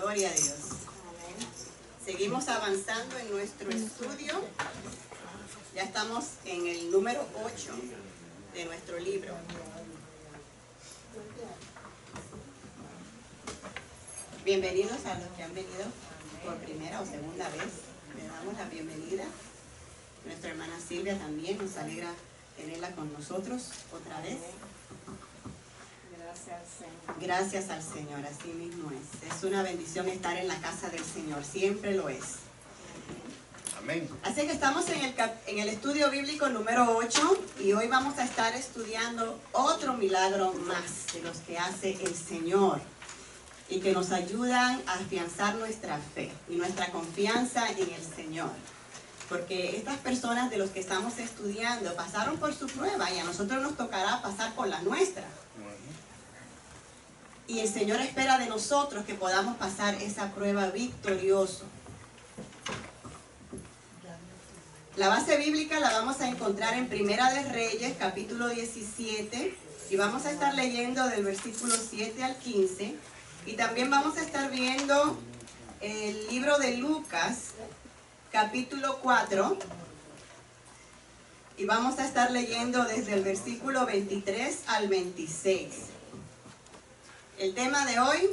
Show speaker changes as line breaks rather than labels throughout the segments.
Gloria a Dios. Seguimos avanzando en nuestro estudio. Ya estamos en el número 8 de nuestro libro. Bienvenidos a los que han venido por primera o segunda vez. Le damos la bienvenida. Nuestra hermana Silvia también, nos alegra tenerla con nosotros otra vez.
Gracias al Señor.
Gracias al Señor, así mismo es. Es una bendición estar en la casa del Señor, siempre lo es.
Amén.
Así que estamos en el estudio bíblico número 8 y hoy vamos a estar estudiando otro milagro más de los que hace el Señor y que nos ayudan a afianzar nuestra fe y nuestra confianza en el Señor. Porque estas personas de los que estamos estudiando pasaron por su prueba y a nosotros nos tocará pasar por la nuestra. Y el Señor espera de nosotros que podamos pasar esa prueba victorioso. La base bíblica la vamos a encontrar en Primera de Reyes, capítulo 17, y vamos a estar leyendo del versículo 7 al 15, y también vamos a estar viendo el libro de Lucas, capítulo 4, y vamos a estar leyendo desde el versículo 23 al 26. El tema de hoy,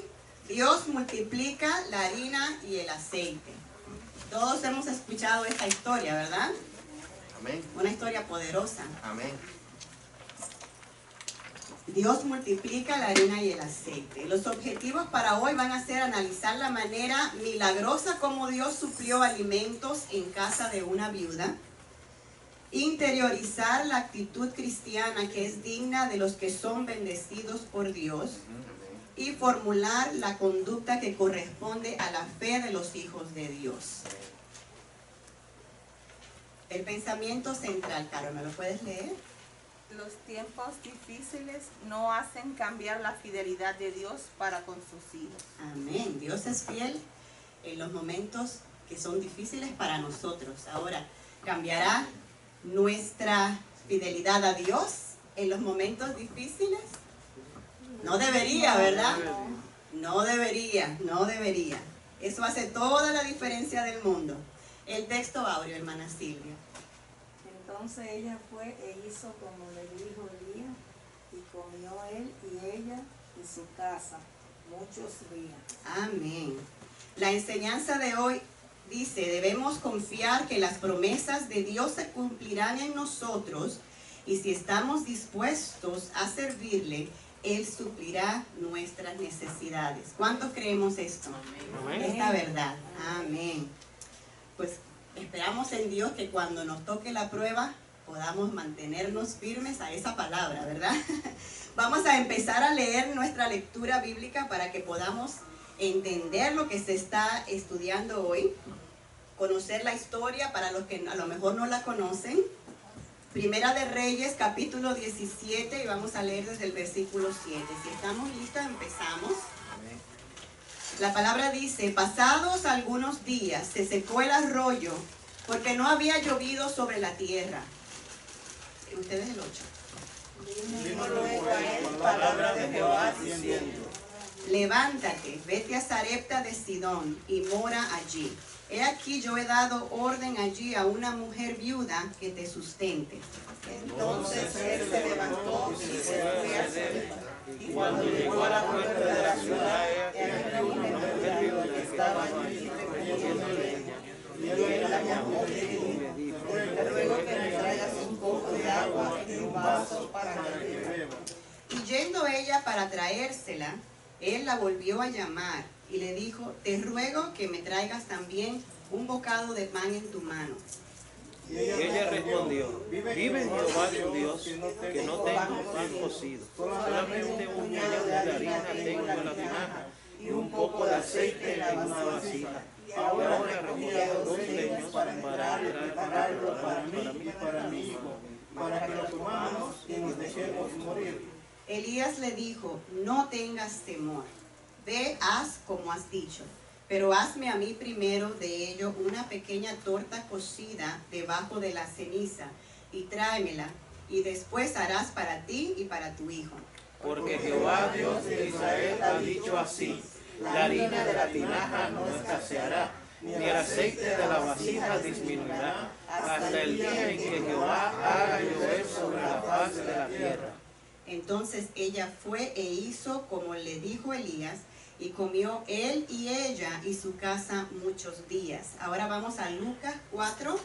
Dios multiplica la harina y el aceite. Todos hemos escuchado esta historia, ¿verdad?
Amén.
Una historia poderosa.
Amén.
Dios multiplica la harina y el aceite. Los objetivos para hoy van a ser analizar la manera milagrosa como Dios suplió alimentos en casa de una viuda, interiorizar la actitud cristiana que es digna de los que son bendecidos por Dios y formular la conducta que corresponde a la fe de los hijos de Dios. El pensamiento central, Caro, ¿me lo puedes leer?
Los tiempos difíciles no hacen cambiar la fidelidad de Dios para con sus hijos.
Amén. Dios es fiel en los momentos que son difíciles para nosotros. Ahora, ¿cambiará nuestra fidelidad a Dios en los momentos difíciles? No debería, ¿verdad? No debería, no debería. Eso hace toda la diferencia del mundo. El texto áureo, hermana Silvia.
Entonces ella fue e hizo como le dijo Elías, y comió él y ella y su casa muchos días.
Amén. La enseñanza de hoy dice, debemos confiar que las promesas de Dios se cumplirán en nosotros y si estamos dispuestos a servirle, Él suplirá nuestras necesidades. ¿Cuántos creemos esto?
Amén.
Esta verdad. Amén. Pues esperamos en Dios que cuando nos toque la prueba podamos mantenernos firmes a esa palabra, ¿verdad? Vamos a empezar a leer nuestra lectura bíblica para que podamos entender lo que se está estudiando hoy, conocer la historia para los que a lo mejor no la conocen. Primera de Reyes, capítulo 17, y vamos a leer desde el versículo 7. Si estamos listos, empezamos. La palabra dice, pasados algunos días se secó el arroyo porque no había llovido sobre la tierra. Ustedes el 8.
Vino luego a él palabra de Jehová diciendo,
levántate, vete a Sarepta de Sidón y mora allí. He aquí yo he dado orden allí a una mujer viuda que te sustente.
entonces él se levantó y se fue a Sarepta.
Y cuando llegó a la puerta de la ciudad, era una mujer viuda que estaba allí recogiendo leña. Y él la llamó y le dijo, te ruego que me traigas un poco de agua en un vaso para que beba.
Y yendo ella para traérsela, él la volvió a llamar y le dijo, te ruego que me traigas también un bocado de pan en tu mano.
Y ella respondió, vive en Jehová tu Dios, que no tengo pan cocido, solamente un puñado de harina tengo en la tinaja y un poco de aceite en una vasija. Ahora recogía 2 leños para prepararlo para mí y para mi hijo, para que lo comamos y nos dejemos morir.
Elías le dijo, no tengas temor, ve, haz como has dicho, pero hazme a mí primero de ello una pequeña torta cocida debajo de la ceniza y tráemela, y después harás para ti y para tu hijo.
Porque Jehová Dios de Israel ha dicho así, La harina de la tinaja no escaseará, ni el aceite de la vasija disminuirá, hasta el día en que Jehová haga llover sobre la faz de la tierra.
Entonces ella fue e hizo como le dijo Elías, y comió él y ella y su casa muchos días. Ahora vamos a Lucas 4,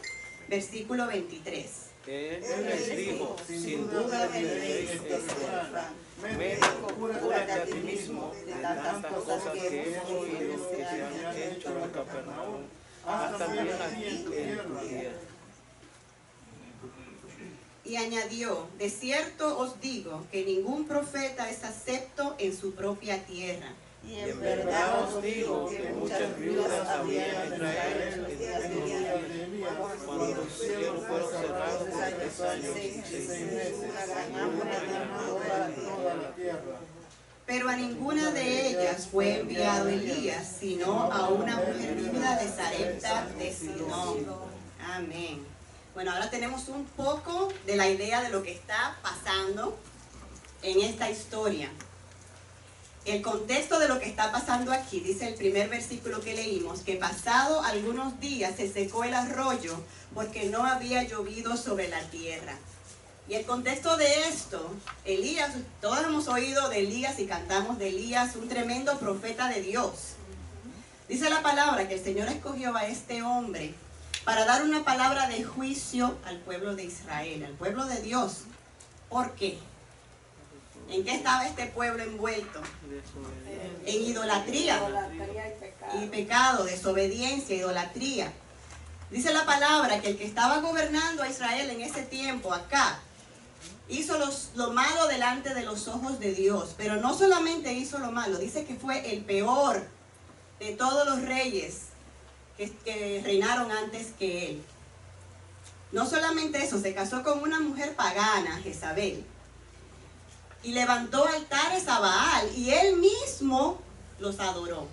versículo 23.
Él les dijo, sin duda viviréis este refrán, médico, cúrate a ti mismo de tantas cosas que hemos oído que se han hecho en Capernaum, haz también aquí en tu tierra.
Y añadió, de cierto os digo que ningún profeta es acepto en su propia tierra.
Y
Y en verdad os digo que muchas viudas había en Israel en los días de Elías, cuando los cielos fueron cerrados por 3 años y 6 meses,
una gran
hambre
hambre
en toda la tierra.
Pero a ninguna de ellas fue enviado Elías, sino a una mujer viuda de Sarepta de Sidón. Amén. Bueno, ahora tenemos un poco de la idea de lo que está pasando en esta historia. El contexto de lo que está pasando aquí, dice el primer versículo que leímos, que pasado algunos días se secó el arroyo porque no había llovido sobre la tierra. Y el contexto de esto, Elías, todos hemos oído de Elías y cantamos de Elías, un tremendo profeta de Dios. Dice la palabra que el Señor escogió a este hombre para dar una palabra de juicio al pueblo de Israel, al pueblo de Dios. ¿Por qué? ¿En qué estaba este pueblo envuelto? En idolatría y pecado, desobediencia, idolatría. Dice la palabra que el que estaba gobernando a Israel en ese tiempo, acá, hizo lo malo delante de los ojos de Dios. Pero no solamente hizo lo malo, dice que fue el peor de todos los reyes que reinaron antes que él. No solamente eso, se casó con una mujer pagana, Jezabel, y levantó altares a Baal, y él mismo los adoró.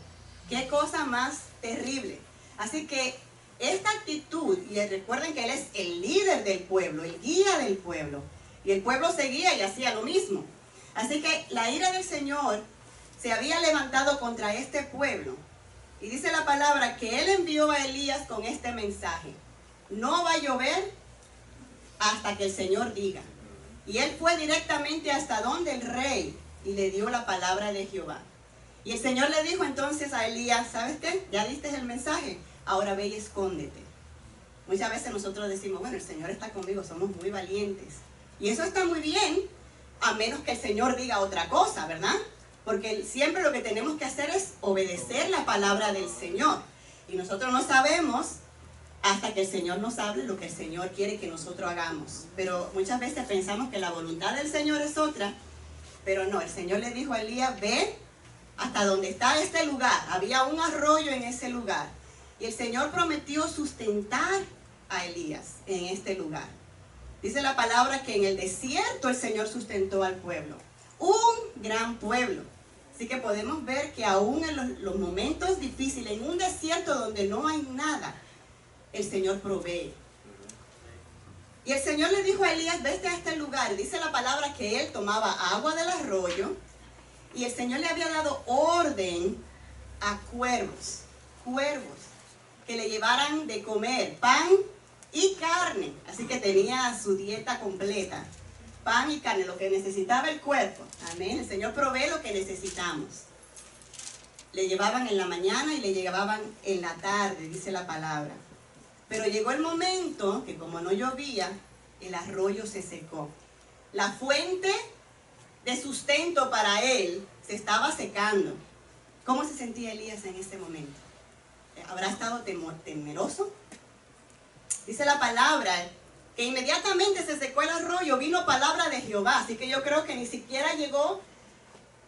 Qué cosa más terrible. Así que esta actitud, y recuerden que él es el líder del pueblo, el guía del pueblo, y el pueblo seguía y hacía lo mismo. Así que la ira del Señor se había levantado contra este pueblo. Y dice la palabra que él envió a Elías con este mensaje: no va a llover hasta que el Señor diga. Y él fue directamente hasta donde el rey y le dio la palabra de Jehová. Y el Señor le dijo entonces a Elías, ¿sabes qué? Ya diste el mensaje, ahora ve y escóndete. Muchas veces nosotros decimos, bueno, el Señor está conmigo, somos muy valientes. Y eso está muy bien, a menos que el Señor diga otra cosa, ¿verdad? Porque siempre lo que tenemos que hacer es obedecer la palabra del Señor. Y nosotros no sabemos hasta que el Señor nos hable lo que el Señor quiere que nosotros hagamos. Pero muchas veces pensamos que la voluntad del Señor es otra, pero no, el Señor le dijo a Elías, ve hasta donde está este lugar. Había un arroyo en ese lugar. Y el Señor prometió sustentar a Elías en este lugar. Dice la palabra que en el desierto el Señor sustentó al pueblo. Un gran pueblo. Así que podemos ver que aún en los momentos difíciles, en un desierto donde no hay nada, el Señor provee. Y el Señor le dijo a Elías, vete a este lugar. Y dice la palabra que él tomaba agua del arroyo. Y el Señor le había dado orden a cuervos, que le llevaran de comer pan y carne. Así que tenía su dieta completa. Pan y carne, lo que necesitaba el cuerpo. Amén. El Señor provee lo que necesitamos. Le llevaban en la mañana y le llevaban en la tarde, dice la palabra. Pero llegó el momento que como no llovía, el arroyo se secó. La fuente de sustento para él se estaba secando. ¿Cómo se sentía Elías en ese momento? ¿Habrá estado temeroso? Dice la palabra que inmediatamente se secó el arroyo, vino palabra de Jehová. Así que yo creo que ni siquiera llegó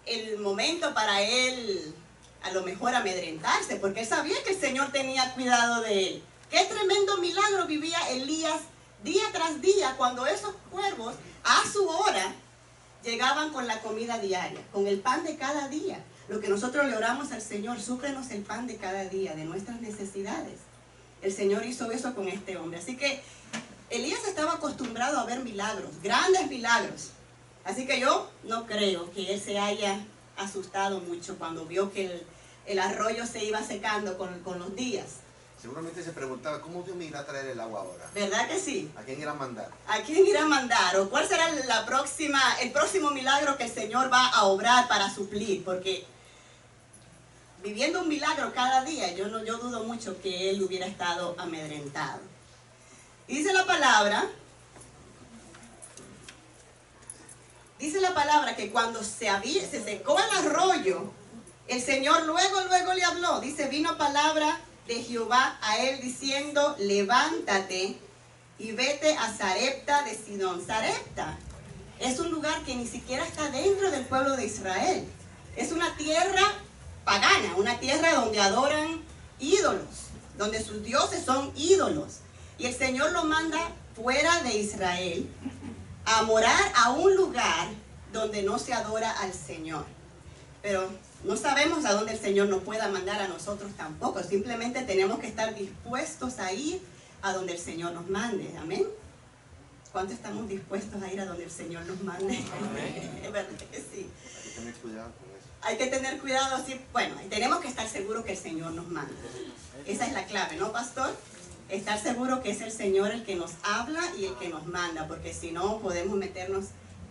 el momento para él a lo mejor amedrentarse, porque él sabía que el Señor tenía cuidado de él. Qué tremendo milagro vivía Elías día tras día cuando esos cuervos a su hora llegaban con la comida diaria, con el pan de cada día. Lo que nosotros le oramos al Señor, súplenos el pan de cada día, de nuestras necesidades. El Señor hizo eso con este hombre. Así que Elías estaba acostumbrado a ver milagros, grandes milagros. Así que yo no creo que él se haya asustado mucho cuando vio que el arroyo se iba secando con los días.
Seguramente se preguntaba, ¿cómo Dios me irá a traer el agua ahora?
¿Verdad que sí?
¿A quién irá a mandar?
¿A quién irá a mandar? ¿O cuál será el próximo milagro que el Señor va a obrar para suplir? Porque viviendo un milagro cada día, yo dudo mucho que Él hubiera estado amedrentado. Y dice la palabra que cuando se secó el arroyo, el Señor luego le habló. Dice, vino palabra de Jehová a él diciendo, levántate y vete a Sarepta de Sidón. Sarepta es un lugar que ni siquiera está dentro del pueblo de Israel. Es una tierra pagana, una tierra donde adoran ídolos, donde sus dioses son ídolos. Y el Señor lo manda fuera de Israel a morar a un lugar donde no se adora al Señor. Pero no sabemos a dónde el Señor nos pueda mandar a nosotros tampoco. Simplemente tenemos que estar dispuestos a ir a donde el Señor nos mande. Amén. ¿Cuánto estamos dispuestos a ir a donde el Señor nos mande? Es verdad que sí.
Hay que tener cuidado con eso.
Hay que tener cuidado, sí. Bueno, tenemos que estar seguros que el Señor nos manda. Esa es la clave, ¿no, pastor? Estar seguro que es el Señor el que nos habla y el que nos manda, porque si no podemos meternos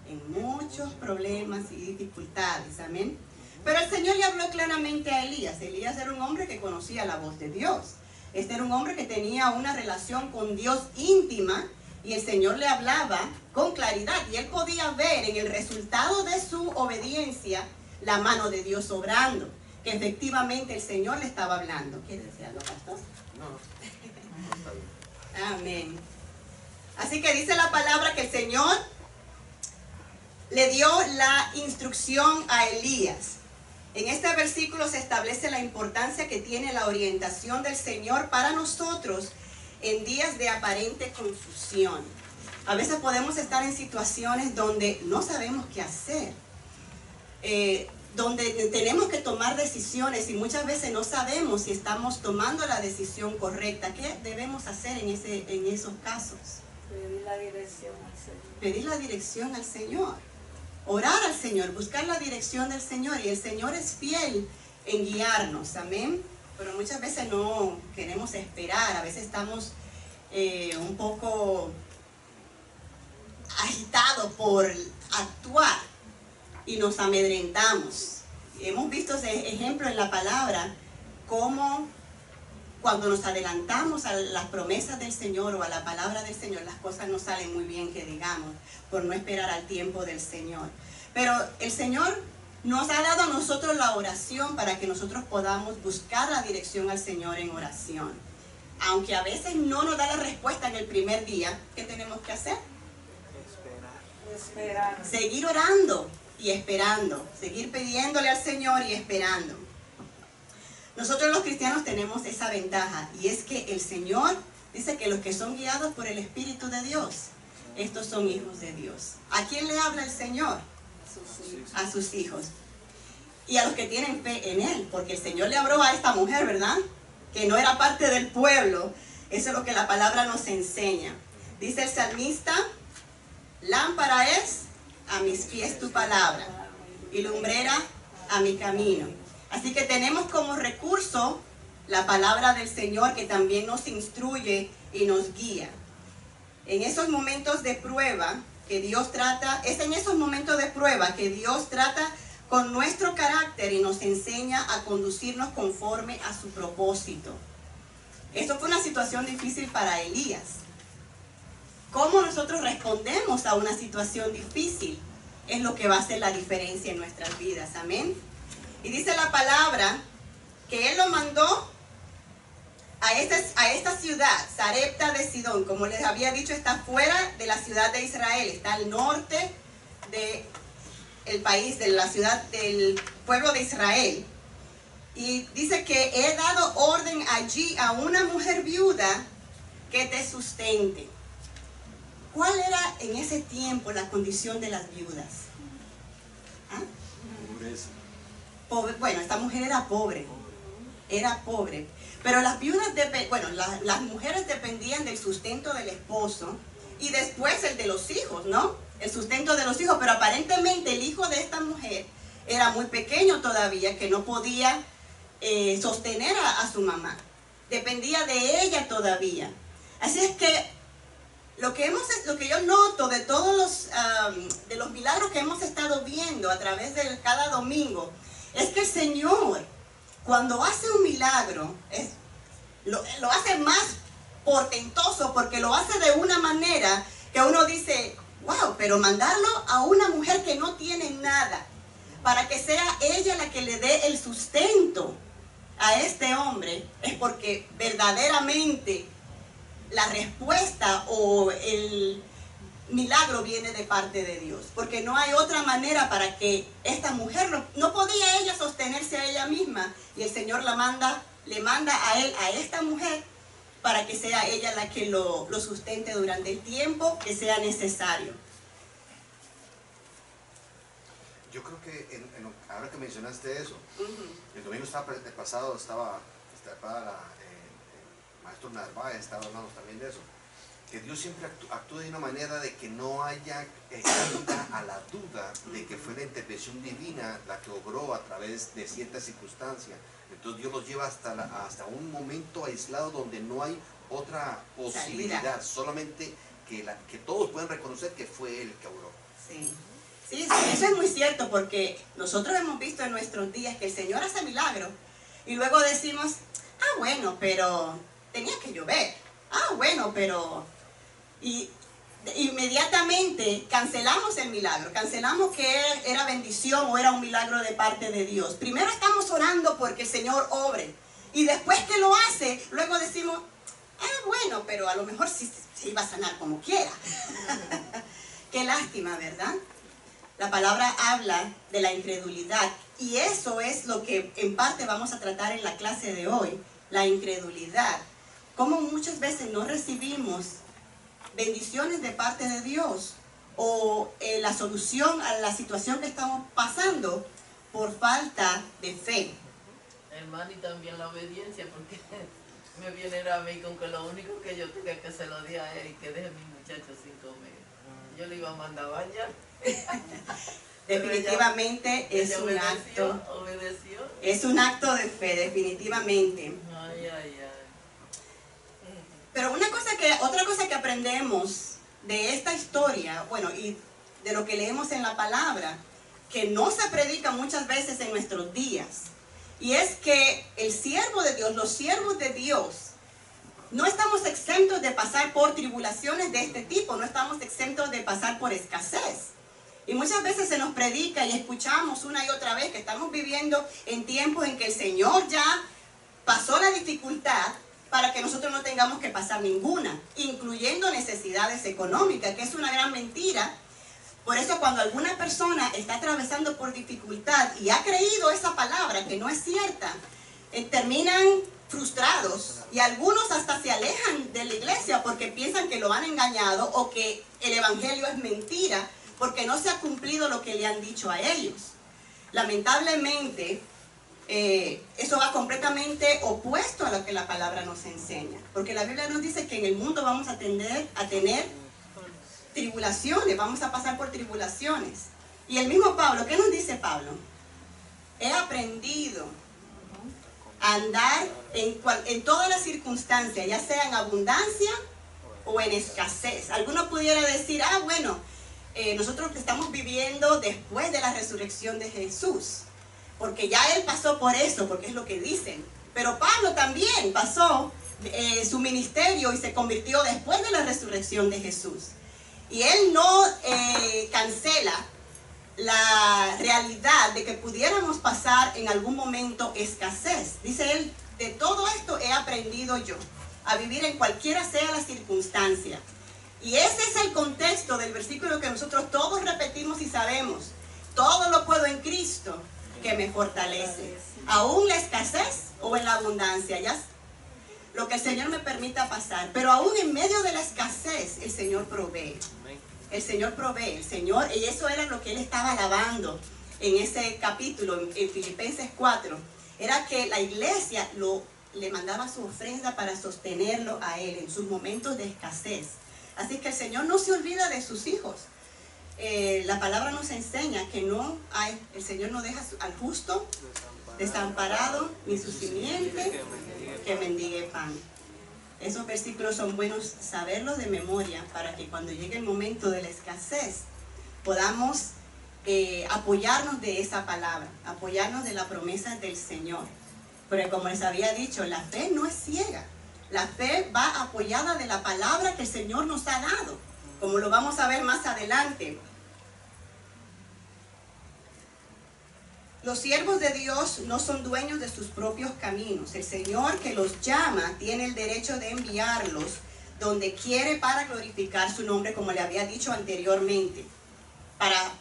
en muchos problemas y dificultades. Amén. Pero el Señor le habló claramente a Elías. Elías era un hombre que conocía la voz de Dios. Este era un hombre que tenía una relación con Dios íntima y el Señor le hablaba con claridad y él podía ver en el resultado de su obediencia la mano de Dios obrando, que efectivamente el Señor le estaba hablando. ¿Quiere decir algo, pastor?
No, está bien.
Amén. Así que dice la palabra que el Señor le dio la instrucción a Elías. En este versículo se establece la importancia que tiene la orientación del Señor para nosotros en días de aparente confusión. A veces podemos estar en situaciones donde no sabemos qué hacer, donde tenemos que tomar decisiones y muchas veces no sabemos si estamos tomando la decisión correcta. ¿Qué debemos hacer en esos casos?
Pedir la dirección al Señor.
Pedir la dirección al Señor. Orar al Señor, buscar la dirección del Señor. Y el Señor es fiel en guiarnos, amén. Pero muchas veces no queremos esperar. A veces estamos un poco agitados por actuar y nos amedrentamos. Hemos visto ese ejemplo en la palabra, cómo cuando nos adelantamos a las promesas del Señor o a la palabra del Señor, las cosas no salen muy bien, que digamos, por no esperar al tiempo del Señor. Pero el Señor nos ha dado a nosotros la oración para que nosotros podamos buscar la dirección al Señor en oración. Aunque a veces no nos da la respuesta en el primer día, ¿qué tenemos que hacer?
Esperar.
Seguir orando y esperando, seguir pidiéndole al Señor y esperando. Nosotros los cristianos tenemos esa ventaja y es que el Señor dice que los que son guiados por el Espíritu de Dios, estos son hijos de Dios. ¿A quién le habla el Señor? A sus hijos. Y a los que tienen fe en Él, porque el Señor le habló a esta mujer, ¿verdad? Que no era parte del pueblo. Eso es lo que la palabra nos enseña. Dice el salmista, lámpara es a mis pies tu palabra y lumbrera a mi camino. Así que tenemos como recurso la palabra del Señor que también nos instruye y nos guía. En esos momentos de prueba que Dios trata, es en esos momentos de prueba que Dios trata con nuestro carácter y nos enseña a conducirnos conforme a su propósito. Esto fue una situación difícil para Elías. ¿Cómo nosotros respondemos a una situación difícil? Es lo que va a hacer la diferencia en nuestras vidas. Amén. Y dice la palabra que él lo mandó a esta ciudad, Sarepta de Sidón. Como les había dicho, está fuera de la ciudad de Israel, está al norte del país, de la ciudad del pueblo de Israel. Y dice que he dado orden allí a una mujer viuda que te sustente. ¿Cuál era en ese tiempo la condición de las viudas? ¿Ah? Pobre. Bueno, esta mujer era pobre. Pero las viudas, las mujeres dependían del sustento del esposo y después el de los hijos, ¿no? El sustento de los hijos, pero aparentemente el hijo de esta mujer era muy pequeño todavía, que no podía sostener a su mamá. Dependía de ella todavía. Así es que lo que yo noto de todos los milagros que hemos estado viendo a través de cada domingo, es que el Señor, cuando hace un milagro, lo hace más portentoso, porque lo hace de una manera que uno dice, wow, pero mandarlo a una mujer que no tiene nada, para que sea ella la que le dé el sustento a este hombre, es porque verdaderamente la respuesta o el milagro viene de parte de Dios, porque no hay otra manera para que esta mujer no podía ella sostenerse a ella misma, y el Señor le manda a esta mujer para que sea ella la que lo sustente durante el tiempo que sea necesario.
Yo creo que ahora que mencionaste eso, el domingo pasado estaba el maestro Narváez estaba hablando también de eso, que Dios siempre actúa de una manera de que no haya cabida a la duda de que fue la intervención divina la que obró a través de ciertas circunstancias. Entonces Dios los lleva hasta un momento aislado donde no hay otra posibilidad, solamente que todos pueden reconocer que fue Él que obró.
Sí. Sí, eso es muy cierto, porque nosotros hemos visto en nuestros días que el Señor hace milagros y luego decimos, bueno, pero tenía que llover, bueno, pero... Y inmediatamente cancelamos el milagro, cancelamos que era bendición o era un milagro de parte de Dios. Primero estamos orando porque el Señor obre, y después que lo hace, luego decimos, bueno, pero a lo mejor sí se iba a sanar como quiera. Qué lástima, ¿verdad? La palabra habla de la incredulidad, y eso es lo que en parte vamos a tratar en la clase de hoy, la incredulidad. Cómo muchas veces no recibimos bendiciones de parte de Dios o la solución a la situación que estamos pasando por falta de fe.
Hermano, y también la obediencia, porque me viene a mí con que lo único que yo tenga que se lo di a él y que deje a mi muchacho sin comer. Yo le iba a mandar a bañar.
Definitivamente es un acto.
Obedeció.
Es un acto de fe, definitivamente.
Ay.
Pero otra cosa que aprendemos de esta historia, bueno, y de lo que leemos en la palabra, que no se predica muchas veces en nuestros días, y es que el siervo de Dios, los siervos de Dios, no estamos exentos de pasar por tribulaciones de este tipo, no estamos exentos de pasar por escasez. Y muchas veces se nos predica y escuchamos una y otra vez que estamos viviendo en tiempos en que el Señor ya pasó la dificultad para que nosotros no tengamos que pasar ninguna, incluyendo necesidades económicas, que es una gran mentira. Por eso cuando alguna persona está atravesando por dificultad y ha creído esa palabra que no es cierta, terminan frustrados, y algunos hasta se alejan de la iglesia porque piensan que lo han engañado o que el evangelio es mentira porque no se ha cumplido lo que le han dicho a ellos. Lamentablemente, eso va completamente opuesto a lo que la palabra nos enseña, porque la Biblia nos dice que en el mundo vamos a tener tribulaciones, vamos a pasar por tribulaciones. Y el mismo Pablo, ¿qué nos dice Pablo? He aprendido a andar en todas las circunstancias, ya sea en abundancia o en escasez. Alguno pudiera decir, bueno, nosotros estamos viviendo después de la resurrección de Jesús, porque ya Él pasó por eso, porque es lo que dicen. Pero Pablo también pasó su ministerio y se convirtió después de la resurrección de Jesús. Y él no cancela la realidad de que pudiéramos pasar en algún momento escasez. Dice él, de todo esto he aprendido yo, a vivir en cualquiera sea la circunstancia. Y ese es el contexto del versículo que nosotros todos repetimos y sabemos. Todo lo puedo en Cristo que me fortalece. Aún la escasez o en la abundancia, ya lo que el Señor me permita pasar. Pero aún en medio de la escasez, el Señor provee. El Señor provee, el Señor, y eso era lo que él estaba alabando en ese capítulo, en Filipenses 4. Era que la iglesia le mandaba su ofrenda para sostenerlo a él en sus momentos de escasez. Así que el Señor no se olvida de sus hijos. La palabra nos enseña que el Señor no deja al justo desamparado, ni su simiente que mendigue pan. Esos versículos son buenos saberlos de memoria para que cuando llegue el momento de la escasez podamos apoyarnos de esa palabra, apoyarnos de la promesa del Señor. Porque como les había dicho, la fe no es ciega. La fe va apoyada de la palabra que el Señor nos ha dado, como lo vamos a ver más adelante. Los siervos de Dios no son dueños de sus propios caminos. El Señor que los llama tiene el derecho de enviarlos donde quiere para glorificar su nombre, como le había dicho anteriormente. Para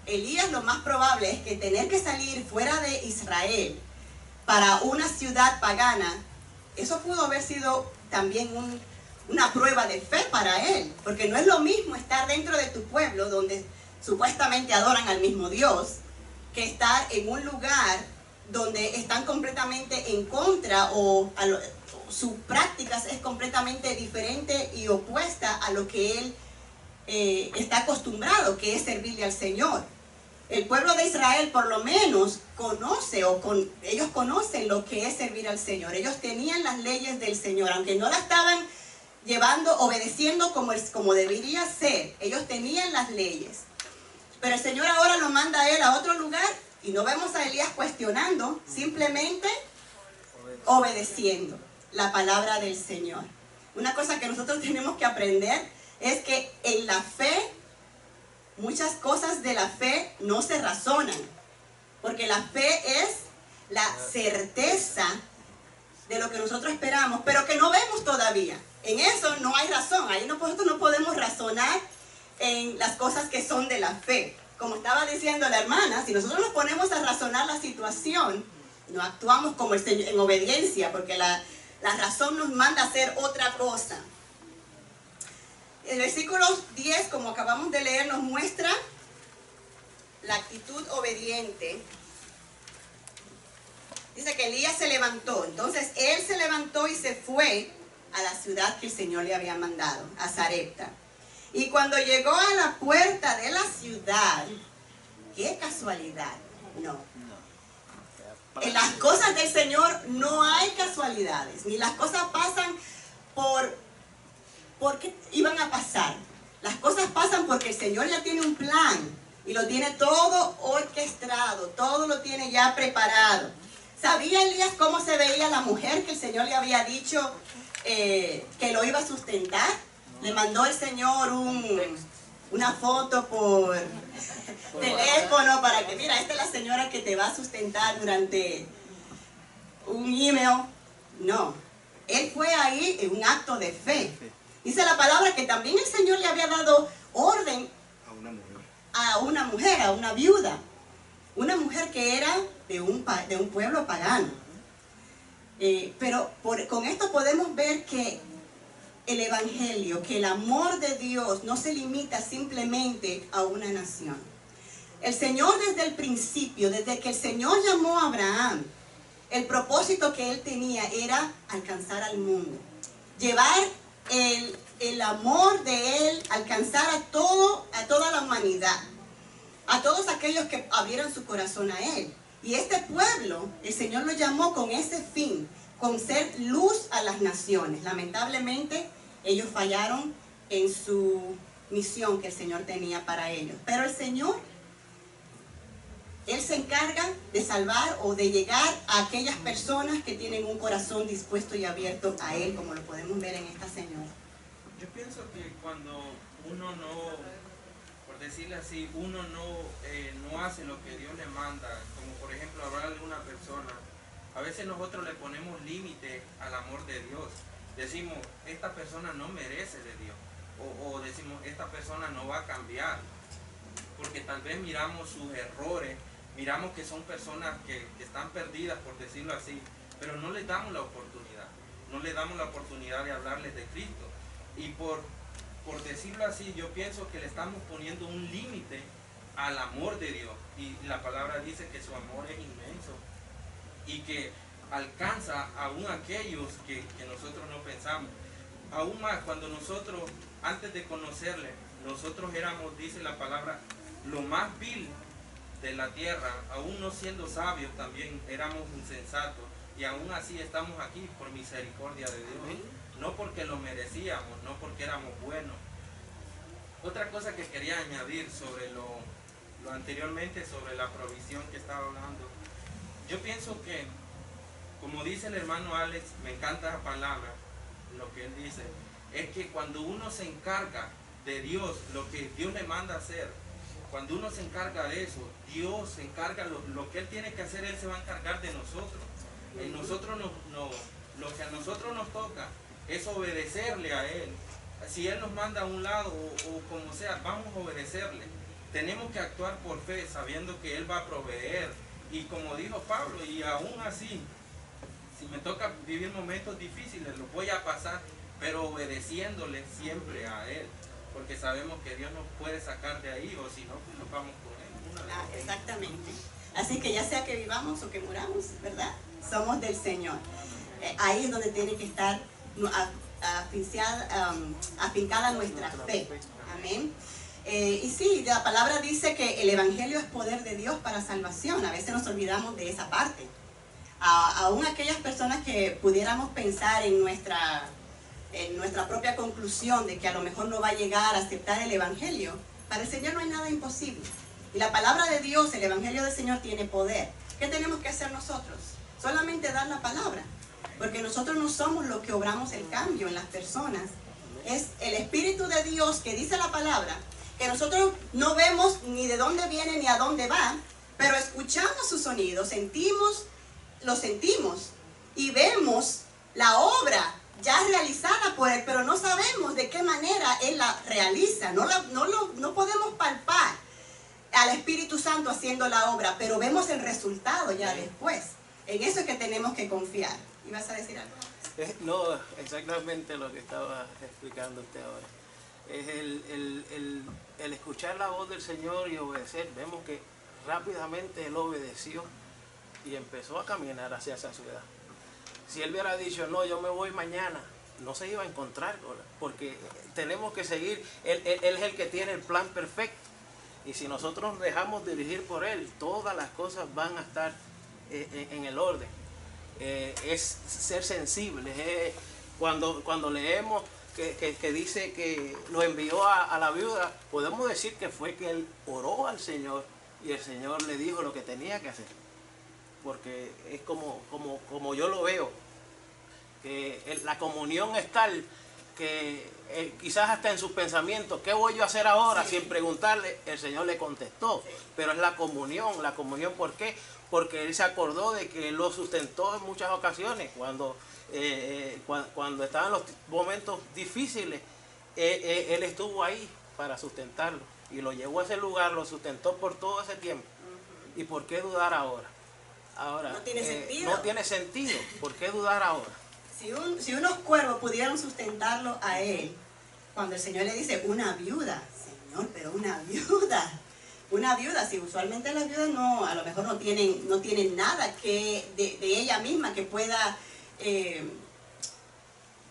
Elías lo más probable es que tener que salir fuera de Israel para una ciudad pagana, eso pudo haber sido también una prueba de fe para él, porque no es lo mismo estar dentro de tu pueblo donde supuestamente adoran al mismo Dios, que estar en un lugar donde están completamente en contra o sus prácticas es completamente diferente y opuesta a lo que él está acostumbrado, que es servirle al Señor. El pueblo de Israel por lo menos conoce ellos conocen lo que es servir al Señor. Ellos tenían las leyes del Señor, aunque no las estaban obedeciendo como debería ser. Ellos tenían las leyes. Pero el Señor ahora lo manda a él a otro lugar y no vemos a Elías cuestionando, simplemente obedeciendo la palabra del Señor. Una cosa que nosotros tenemos que aprender es que en la fe, muchas cosas de la fe no se razonan, porque la fe es la certeza de lo que nosotros esperamos, pero que no vemos todavía. En eso no hay razón, ahí nosotros no podemos razonar en las cosas que son de la fe. Como estaba diciendo la hermana, si nosotros nos ponemos a razonar la situación, no actuamos como el Señor, en obediencia, porque la razón nos manda a hacer otra cosa. El versículo 10, como acabamos de leer, nos muestra la actitud obediente. Dice que Elías se levantó. Entonces él se levantó y se fue a la ciudad que el Señor le había mandado, a Sarepta. Y cuando llegó a la puerta de la ciudad, qué casualidad, no. En las cosas del Señor no hay casualidades, ni las cosas pasan porque iban a pasar. Las cosas pasan porque el Señor ya tiene un plan y lo tiene todo orquestado, todo lo tiene ya preparado. ¿Sabía Elías cómo se veía la mujer que el Señor le había dicho que lo iba a sustentar? Le mandó el Señor una foto por teléfono para que, mira, esta es la señora que te va a sustentar durante un email. No, él fue ahí en un acto de fe. Dice la palabra que también el Señor le había dado orden a una viuda, una mujer que era de un pueblo pagano. Pero con esto podemos ver que el evangelio, que el amor de Dios no se limita simplemente a una nación. El Señor desde el principio, desde que el Señor llamó a Abraham, el propósito que él tenía era alcanzar al mundo, llevar el amor de él, alcanzar a toda la humanidad, a todos aquellos que abrieran su corazón a él. Y este pueblo, el Señor lo llamó con ese fin, con ser luz a las naciones. Lamentablemente, ellos fallaron en su misión que el Señor tenía para ellos. Pero el Señor, Él se encarga de salvar o de llegar a aquellas personas que tienen un corazón dispuesto y abierto a Él, como lo podemos ver en esta señora.
Yo pienso que cuando uno no, por decirle así, uno no hace lo que Dios le manda, como por ejemplo hablar de una persona, a veces nosotros le ponemos límite al amor de Dios. Decimos, esta persona no merece de Dios. O decimos, esta persona no va a cambiar. Porque tal vez miramos sus errores, miramos que son personas que están perdidas, por decirlo así, pero no les damos la oportunidad. No les damos la oportunidad de hablarles de Cristo. Y por decirlo así, yo pienso que le estamos poniendo un límite al amor de Dios. Y la palabra dice que su amor es inmenso. Y que alcanza aún aquellos que nosotros no pensamos. Aún más cuando nosotros, antes de conocerle, nosotros éramos, dice la palabra, lo más vil
de la tierra, aún no siendo sabios, también éramos insensatos, y aún así estamos aquí por misericordia de Dios, no porque lo merecíamos, no porque éramos buenos. Otra cosa que quería añadir sobre lo anteriormente, sobre la provisión que estaba hablando, yo pienso que, como dice el hermano Alex, me encanta la palabra, lo que él dice, es que cuando uno se encarga de Dios, lo que Dios le manda a hacer, cuando uno se encarga de eso, Dios se encarga, lo que Él tiene que hacer, Él se va a encargar de nosotros. Lo que a nosotros nos toca es obedecerle a Él. Si Él nos manda a un lado o como sea, vamos a obedecerle. Tenemos que actuar por fe, sabiendo que Él va a proveer. Y como dijo Pablo, y aún así, si me toca vivir momentos difíciles, los voy a pasar, pero obedeciéndole siempre a Él, porque sabemos que Dios nos puede sacar de ahí, o si no, pues nos vamos con Él.
Exactamente. Así que ya sea que vivamos o que muramos, ¿verdad? Somos del Señor. Ahí es donde tiene que estar afincada nuestra fe. Amén. Y sí, la palabra dice que el Evangelio es poder de Dios para salvación. A veces nos olvidamos de esa parte. Aún aquellas personas que pudiéramos pensar en nuestra propia conclusión de que a lo mejor no va a llegar a aceptar el Evangelio, para el Señor no hay nada imposible. Y la palabra de Dios, el Evangelio del Señor tiene poder. ¿Qué tenemos que hacer nosotros? Solamente dar la palabra. Porque nosotros no somos los que obramos el cambio en las personas. Es el Espíritu de Dios que dice la palabra, que nosotros no vemos ni de dónde viene ni a dónde va, pero escuchamos su sonido, lo sentimos y vemos la obra ya realizada por Él, pero no sabemos de qué manera Él la realiza. No podemos palpar al Espíritu Santo haciendo la obra, pero vemos el resultado ya después. En eso es que tenemos que confiar. ¿Ibas a decir algo?
No, exactamente lo que estaba explicando usted ahora. Es el escuchar la voz del Señor y obedecer. Vemos que rápidamente Él obedeció y empezó a caminar hacia esa ciudad. Si Él hubiera dicho, no, yo me voy mañana, no se iba a encontrar, porque tenemos que seguir. Él es el que tiene el plan perfecto. Y si nosotros nos dejamos dirigir por Él, todas las cosas van a estar en el orden. Es ser sensibles. Cuando leemos que dice que lo envió a la viuda, podemos decir que fue que Él oró al Señor y el Señor le dijo lo que tenía que hacer. Porque es como yo lo veo, que la comunión es tal que quizás hasta en sus pensamientos, ¿qué voy yo a hacer ahora? Sin preguntarle, el Señor le contestó. Pero es la comunión. ¿Por qué? Porque Él se acordó de que Él lo sustentó en muchas ocasiones. Cuando estaban los momentos difíciles, Él estuvo ahí para sustentarlo. Y lo llevó a ese lugar, lo sustentó por todo ese tiempo. ¿Y por qué dudar ahora? Ahora,
no tiene sentido.
No tiene sentido. ¿Por qué dudar ahora?
Si unos cuervos pudieran sustentarlo a Él, cuando el Señor le dice una viuda, Señor, pero una viuda, si usualmente las viudas no, a lo mejor no tienen nada de ella misma que pueda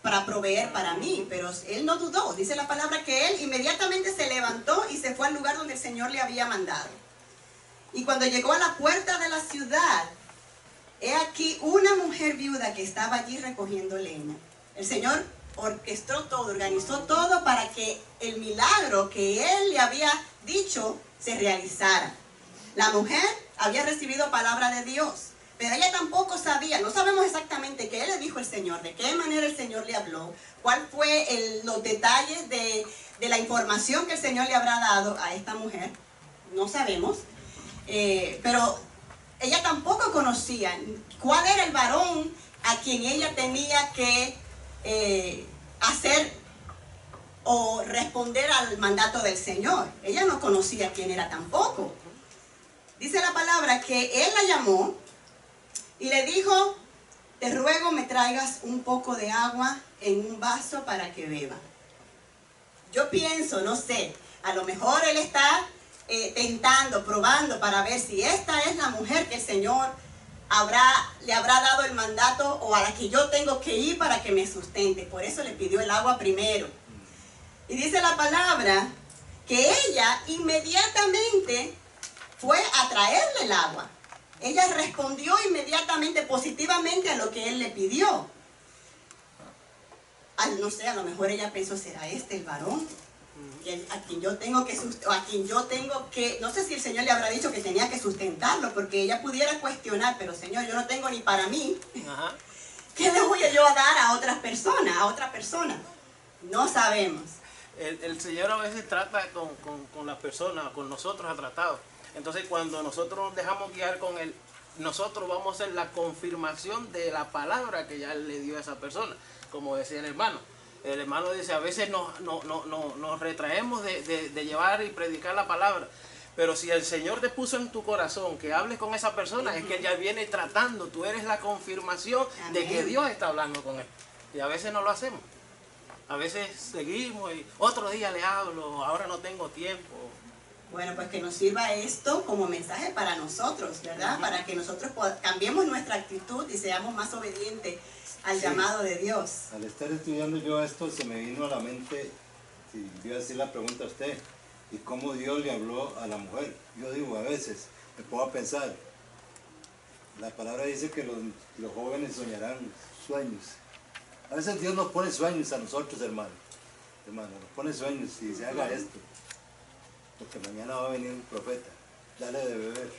para proveer para mí, pero Él no dudó. Dice la palabra que Él inmediatamente se levantó y se fue al lugar donde el Señor le había mandado. Y cuando llegó a la puerta de la ciudad, he aquí una mujer viuda que estaba allí recogiendo leña. El Señor orquestó todo, organizó todo para que el milagro que Él le había dicho se realizara. La mujer había recibido palabra de Dios, pero ella tampoco sabía, no sabemos exactamente qué le dijo el Señor, de qué manera el Señor le habló, cuál fue los detalles de la información que el Señor le habrá dado a esta mujer, no sabemos, pero ella tampoco conocía cuál era el varón a quien ella tenía que hacer o responder al mandato del Señor. Ella no conocía quién era tampoco. Dice la palabra que Él la llamó y le dijo, te ruego me traigas un poco de agua en un vaso para que beba. Yo pienso, no sé, a lo mejor Él está tentando, probando para ver si esta es la mujer que el Señor le habrá dado el mandato o a la que yo tengo que ir para que me sustente. Por eso le pidió el agua primero. Y dice la palabra que ella inmediatamente fue a traerle el agua. Ella respondió inmediatamente, positivamente a lo que él le pidió. No sé, a lo mejor ella pensó, ¿será este el varón? A quien yo tengo que, no sé si el Señor le habrá dicho que tenía que sustentarlo, porque ella pudiera cuestionar, pero Señor, yo no tengo ni para mí.
Ajá.
¿Qué le voy yo a dar a otras personas, a otra persona? No sabemos.
El Señor a veces trata con las personas, con nosotros ha tratado. Entonces cuando nosotros nos dejamos guiar con Él, nosotros vamos a hacer la confirmación de la palabra que ya le dio a esa persona. Como decía el hermano. El hermano dice, a veces nos retraemos de llevar y predicar la palabra. Pero si el Señor te puso en tu corazón que hables con esa persona, es que Él ya viene tratando. Tú eres la confirmación de que Dios está hablando con él. Y a veces no lo hacemos. A veces seguimos y otro día le hablo, ahora no tengo tiempo.
Bueno, pues que nos sirva esto como mensaje para nosotros, ¿verdad? Para que nosotros cambiemos nuestra actitud y seamos más obedientes al llamado de Dios.
Al estar estudiando yo esto, se me vino a la mente, y voy a decir la pregunta a usted, ¿y cómo Dios le habló a la mujer? Yo digo, a veces, me puedo pensar, la palabra dice que los jóvenes soñarán sueños. A veces Dios nos pone sueños a nosotros, hermano, nos pone sueños y dice, haga esto, porque mañana va a venir un profeta, dale de beber,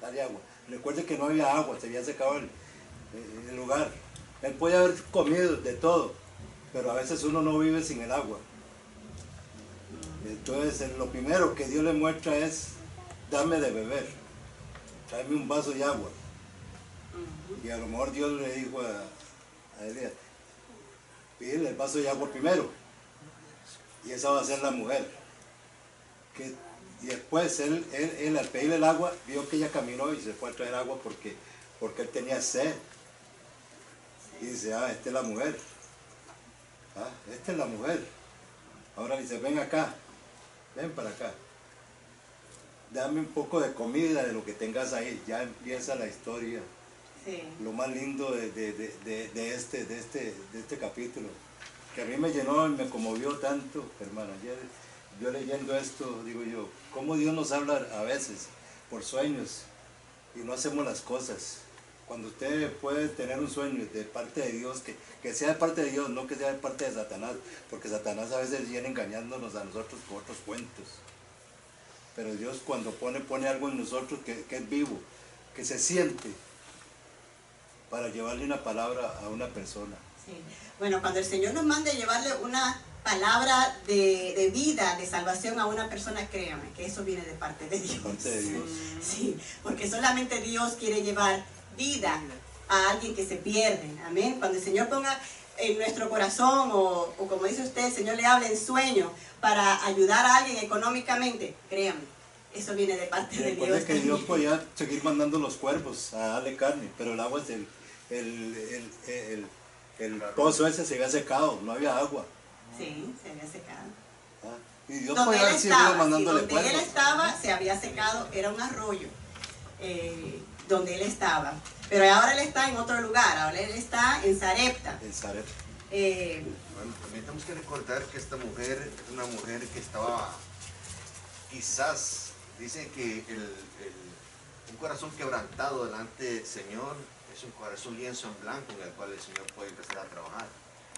dale agua. Recuerde que no había agua, se había secado el lugar. Él puede haber comido de todo, pero a veces uno no vive sin el agua. Entonces lo primero que Dios le muestra es, dame de beber, tráeme un vaso de agua. Y a lo mejor Dios le dijo a Elías, pídele el vaso de agua primero. Y esa va a ser la mujer. Y después él al pedirle el agua, vio que ella caminó y se fue a traer agua porque él tenía sed. Y dice, esta es la mujer. Esta es la mujer. Ahora dice, ven acá, ven para acá. Dame un poco de comida de lo que tengas ahí. Ya empieza la historia. Sí. Lo más lindo de este capítulo. Que a mí me llenó y me conmovió tanto, hermana. Yo leyendo esto, digo yo, cómo Dios nos habla a veces por sueños y no hacemos las cosas. Cuando usted puede tener un sueño de parte de Dios, que sea de parte de Dios, no que sea de parte de Satanás, porque Satanás a veces viene engañándonos a nosotros con otros cuentos. Pero Dios cuando pone algo en nosotros que es vivo, que se siente, para llevarle una palabra a una persona.
Sí. Bueno, cuando el Señor nos mande llevarle una palabra de vida, de salvación a una persona, créame, que eso viene de parte de Dios.
De parte de Dios.
Sí, porque solamente Dios quiere llevar vida a alguien que se pierde, amén. Cuando el Señor ponga en nuestro corazón o como dice usted, el Señor le habla en sueño para ayudar a alguien económicamente, créame, eso viene de parte de Dios.
Recuerde que Dios podía seguir mandando los cuervos a darle carne, pero el agua, el pozo ese se había secado, no había agua.
Sí, se había secado.
Y Dios podía haber seguido mandándole cuervos.
Donde él estaba se había secado, era un arroyo. Donde él estaba, pero ahora él está en otro lugar, ahora él está en Sarepta.
En Sarepta.
Bueno, también tenemos que recordar que esta mujer es una mujer que estaba, quizás, dicen que un corazón quebrantado delante del Señor es un corazón lienzo en blanco en el cual el Señor puede empezar a trabajar.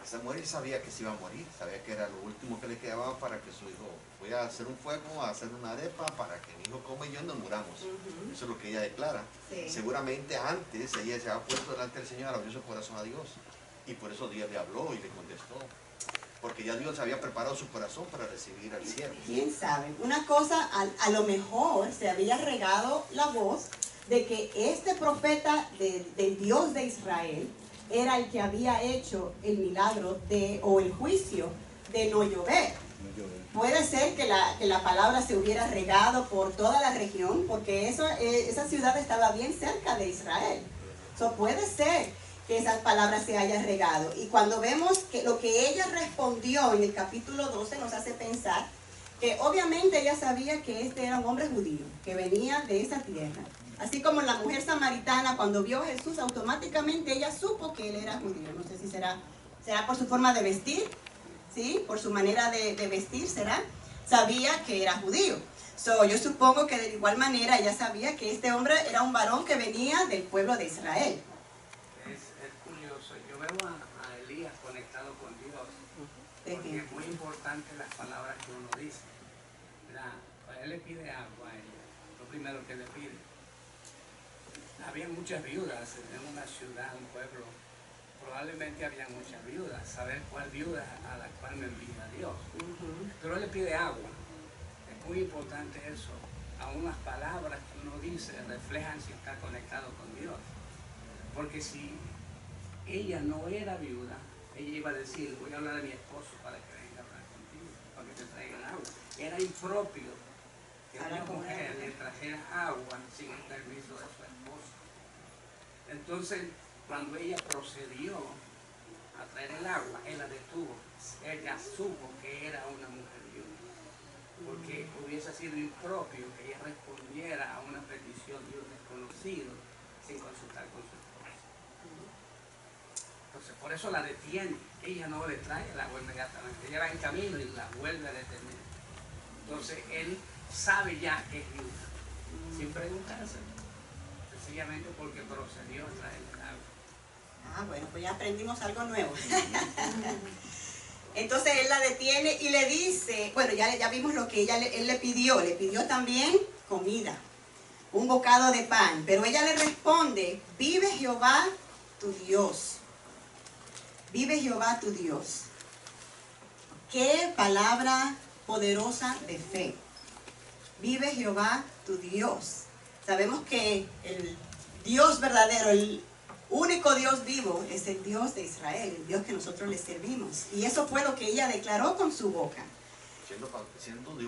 Esa mujer sabía que se iba a morir, sabía que era lo último que le quedaba para que su hijo, voy a hacer un fuego, a hacer una arepa para que mi hijo coma y yo nos muramos. Eso es lo que ella declara. Sí. Seguramente antes ella se había puesto delante del Señor, abrió su corazón a Dios. Y por eso Dios le habló y le contestó. Porque ya Dios había preparado su corazón para recibir al cielo.
¿Quién sabe? Una cosa, a lo mejor se había regado la voz de que este profeta del Dios de Israel era el que había hecho el milagro o el juicio de no llover. Puede ser que la palabra se hubiera regado por toda la región, porque esa ciudad estaba bien cerca de Israel. Puede ser que esas palabras se hayan regado. Y cuando vemos que lo que ella respondió en el capítulo 12 nos hace pensar que obviamente ella sabía que este era un hombre judío, que venía de esa tierra. Así como la mujer samaritana, cuando vio a Jesús, automáticamente ella supo que él era judío. No sé si será por su forma de vestir, ¿sí? Por su manera de vestir, ¿será? sabía que era judío. Yo supongo que de igual manera ella sabía que este hombre era un varón que venía del pueblo de Israel.
Es curioso, yo veo a Elías conectado con Dios, porque es muy importante las palabras que uno dice. Él le pide agua a ella, lo primero que le pide. Había muchas viudas en una ciudad, un pueblo, probablemente había muchas viudas, saber cuál viuda a la cual me envía Dios. Pero él le pide agua. Es muy importante eso. Aún las palabras que uno dice reflejan si está conectado con Dios. Porque si ella no era viuda, ella iba a decir, voy a hablar a mi esposo para que venga a hablar contigo, para que te traigan agua. Era impropio que una mujer le trajera agua sin el permiso de su esposo. Entonces, cuando ella procedió a traer el agua, él la detuvo. Ella supo que era una mujer viuda, porque hubiese sido impropio que ella respondiera a una petición de un desconocido sin consultar con su esposo. Entonces, por eso la detiene. Ella no le trae el agua inmediatamente. Ella va en camino y la vuelve a detener. Entonces, él sabe ya que es viuda, sin preguntarse, sencillamente porque procedió a traer el agua.
Bueno, pues ya aprendimos algo nuevo. Entonces él la detiene y le dice, bueno, ya vimos lo que él le pidió también comida, un bocado de pan, pero ella le responde, vive Jehová tu Dios, vive Jehová tu Dios. Qué palabra poderosa de fe. Vive Jehová tu Dios. Sabemos que el Dios verdadero, el único Dios vivo es el Dios de Israel, el Dios que nosotros le servimos. Y eso fue lo que ella declaró con su boca.
Siendo de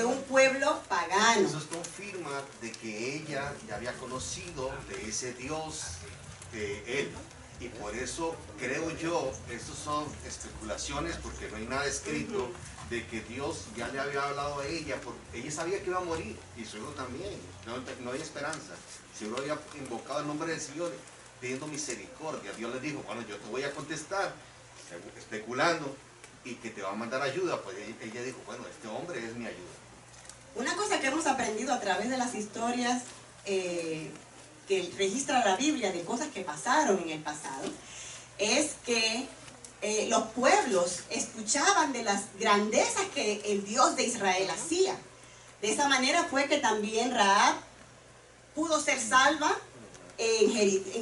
un pueblo pagano. Eso confirma de que ella ya había conocido de ese Dios de él. Y por eso creo yo, estas son especulaciones porque no hay nada escrito, de que Dios ya le había hablado a ella, porque ella sabía que iba a morir, y su hijo también, no hay esperanza. Si uno había invocado el nombre del Señor pidiendo misericordia, Dios le dijo, bueno, yo te voy a contestar, especulando, y que te va a mandar ayuda. Pues ella dijo, bueno, este hombre es mi ayuda.
Una cosa que hemos aprendido a través de las historias que registra la Biblia de cosas que pasaron en el pasado, es que los pueblos escuchaban de las grandezas que el Dios de Israel hacía. De esa manera fue que también Rahab pudo ser salva en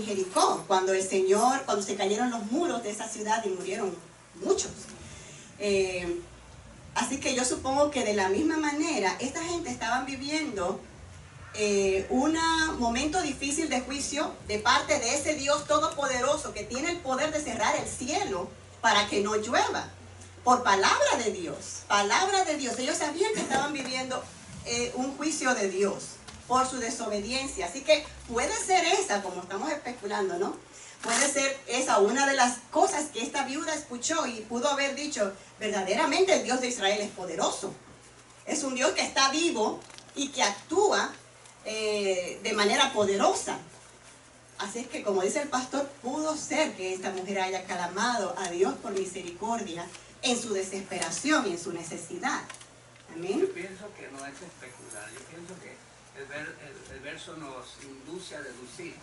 Jericó, cuando se cayeron los muros de esa ciudad y murieron muchos. Así que yo supongo que de la misma manera, esta gente estaban viviendo un momento difícil de juicio de parte de ese Dios todopoderoso que tiene el poder de cerrar el cielo para que no llueva, por palabra de Dios, palabra de Dios. Ellos sabían que estaban viviendo un juicio de Dios por su desobediencia. Así que puede ser esa, como estamos especulando, ¿no? Puede ser esa una de las cosas que esta viuda escuchó y pudo haber dicho, verdaderamente el Dios de Israel es poderoso. Es un Dios que está vivo y que actúa de manera poderosa. Así es que, como dice el pastor, pudo ser que esta mujer haya clamado a Dios por misericordia en su desesperación y en su necesidad. Amén.
Yo pienso que no es especular. Yo pienso que el verso nos induce a deducir,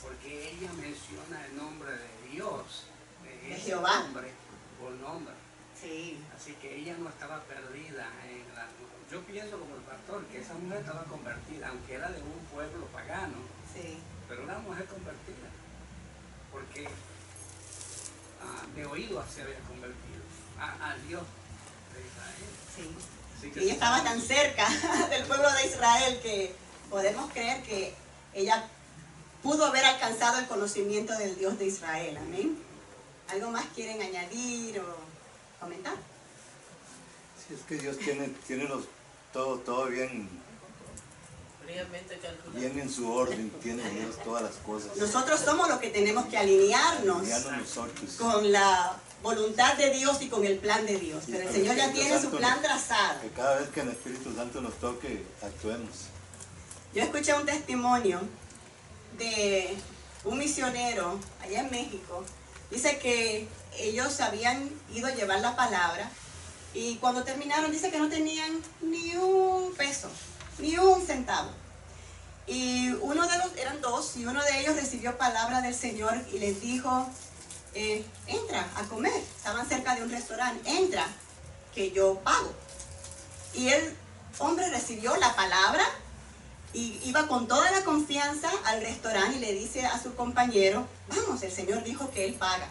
porque ella menciona el nombre de Dios, de
Jehová,
nombre por nombre.
Sí.
Así que ella no estaba perdida en la... Yo pienso como el pastor que esa mujer estaba convertida, aunque era de un pueblo pagano, sí, pero una mujer convertida, porque de oído se había convertido al Dios de Israel.
Sí. Ella estaba tan cerca del pueblo de Israel que podemos creer que ella pudo haber alcanzado el conocimiento del Dios de Israel. Amén. ¿Algo más quieren añadir o comentar?
Sí, es que Dios tiene todo bien en su orden, tiene Dios todas las cosas.
Nosotros somos los que tenemos que alinearnos con la voluntad de Dios y con el plan de Dios. Pero el Señor ya tiene su plan trazado.
Que cada vez que el Espíritu Santo nos toque, actuemos.
Yo escuché un testimonio de un misionero allá en México. Dice que ellos habían ido a llevar la palabra Y cuando terminaron, dice que no tenían ni un peso, ni un centavo. Y uno de los, eran dos, y uno de ellos recibió palabra del Señor y les dijo, entra a comer. Estaban cerca de un restaurante, entra, que yo pago. Y el hombre recibió la palabra y iba con toda la confianza al restaurante y le dice a su compañero, vamos, el Señor dijo que él paga.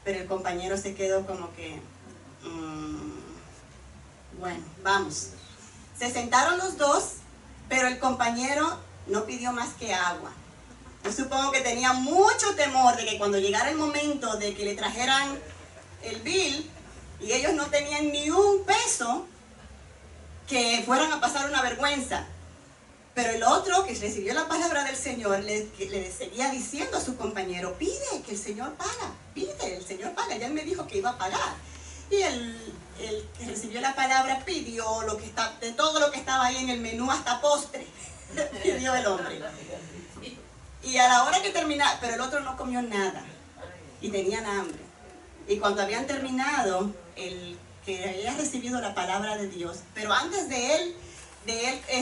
Pero el compañero se quedó como que, bueno, vamos. Se sentaron los dos, pero el compañero no pidió más que agua. Yo supongo que tenía mucho temor de que cuando llegara el momento de que le trajeran el bill y ellos no tenían ni un peso, que fueran a pasar una vergüenza. Pero el otro, que recibió la palabra del Señor, le seguía diciendo a su compañero, pide, que el Señor paga, pide, el Señor paga, ya él me dijo que iba a pagar. Y el que recibió la palabra pidió de todo lo que estaba ahí en el menú, hasta postre, pidió el hombre. Y a la hora que terminaba, pero el otro no comió nada, y tenían hambre. Y cuando habían terminado, el que había recibido la palabra de Dios, pero antes de él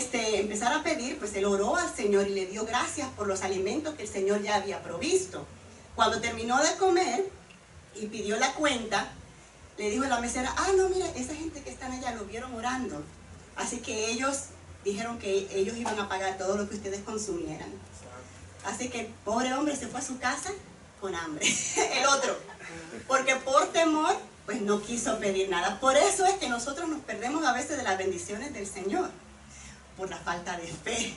empezar a pedir, pues él oró al Señor y le dio gracias por los alimentos que el Señor ya había provisto. Cuando terminó de comer y pidió la cuenta, le dijo a la mesera, no, mira, esa gente que están allá lo vieron orando, así que ellos dijeron que ellos iban a pagar todo lo que ustedes consumieran. Así que el pobre hombre se fue a su casa con hambre. El otro, porque por temor, pues no quiso pedir nada. Por eso es que nosotros nos perdemos a veces de las bendiciones del Señor, por la falta de fe.